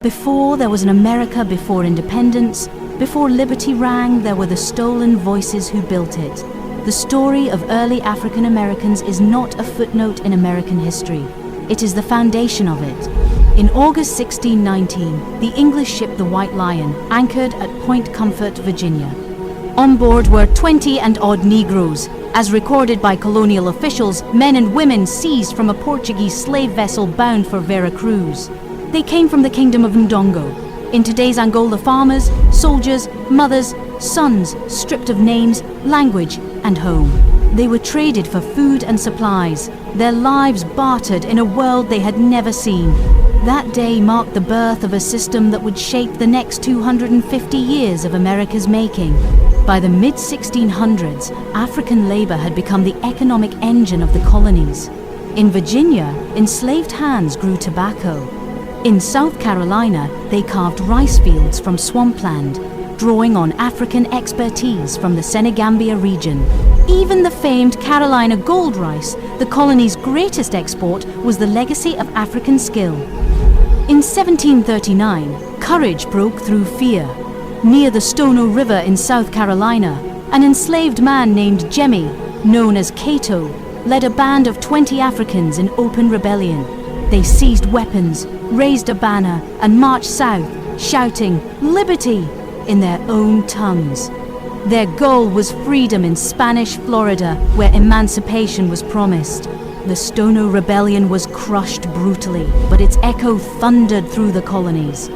Before there was an America before independence, before liberty rang, there were the stolen voices who built it. The story of early African Americans is not a footnote in American history. It is the foundation of it. In August 1619, the English ship the White Lion anchored at Point Comfort, Virginia. On board were 20 and odd Negroes. As recorded by colonial officials, men and women seized from a Portuguese slave vessel bound for Vera Cruz. They came from the kingdom of Ndongo. In today's Angola, farmers, soldiers, mothers, sons, stripped of names, language, and home. They were traded for food and supplies, their lives bartered in a world they had never seen. That day marked the birth of a system that would shape the next 250 years of America's making. By the mid-1600s, African labor had become the economic engine of the colonies. In Virginia, enslaved hands grew tobacco. In South Carolina, they carved rice fields from swampland, drawing on African expertise from the Senegambia region. Even the famed Carolina gold rice, the colony's greatest export, was the legacy of African skill. In 1739, courage broke through fear. Near the Stono River in South Carolina, an enslaved man named Jemmy, known as Cato, led a band of 20 Africans in open rebellion. They seized weapons, raised a banner, and marched south, shouting, "Liberty!" in their own tongues. Their goal was freedom in Spanish Florida, where emancipation was promised. The Stono Rebellion was crushed brutally, but its echo thundered through the colonies.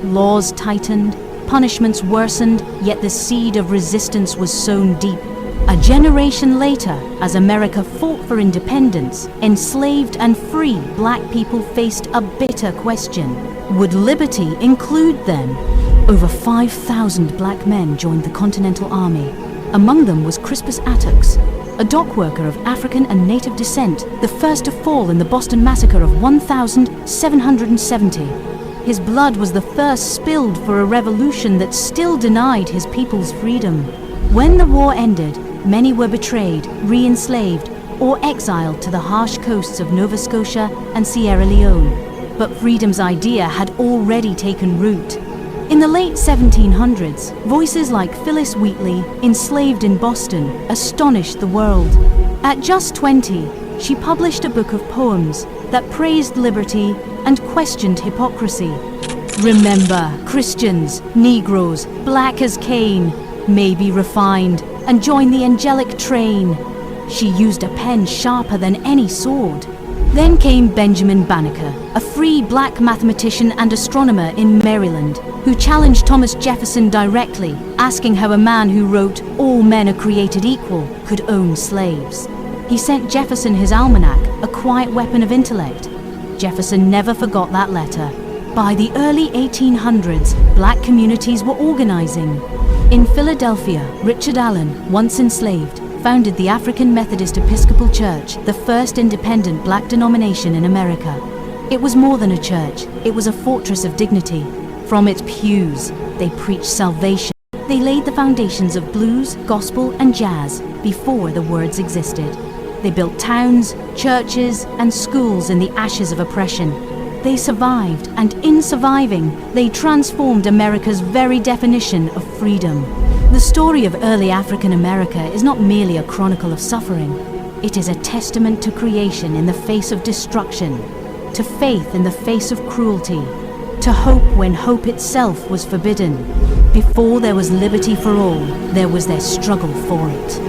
Laws tightened, punishments worsened, yet the seed of resistance was sown deep. A generation later, as America fought for independence, enslaved and free black people faced a bitter question. Would liberty include them? Over 5,000 black men joined the Continental Army. Among them was Crispus Attucks, a dock worker of African and native descent, the first to fall in the Boston Massacre of 1770. His blood was the first spilled for a revolution that still denied his people's freedom. When the war ended, many were betrayed, re-enslaved, or exiled to the harsh coasts of Nova Scotia and Sierra Leone. But freedom's idea had already taken root. In the late 1700s, voices like Phillis Wheatley, enslaved in Boston, astonished the world. At just 20, she published a book of poems that praised liberty and questioned hypocrisy. Remember, Christians, Negroes, black as Cain, may be refined and join the angelic train. She used a pen sharper than any sword. Then came Benjamin Banneker, a free black mathematician and astronomer in Maryland, who challenged Thomas Jefferson directly, asking how a man who wrote, "All men are created equal," could own slaves. He sent Jefferson his almanac, a quiet weapon of intellect. Jefferson never forgot that letter. By the early 1800s, black communities were organizing. In Philadelphia, Richard Allen, once enslaved, founded the African Methodist Episcopal Church, the first independent black denomination in America. It was more than a church, it was a fortress of dignity. From its pews, they preached salvation. They laid the foundations of blues, gospel, and jazz before the words existed. They built towns, churches, and schools in the ashes of oppression. They survived, and in surviving, they transformed America's very definition of freedom. The story of early African America is not merely a chronicle of suffering. It is a testament to creation in the face of destruction, to faith in the face of cruelty, to hope when hope itself was forbidden. Before there was liberty for all, there was their struggle for it.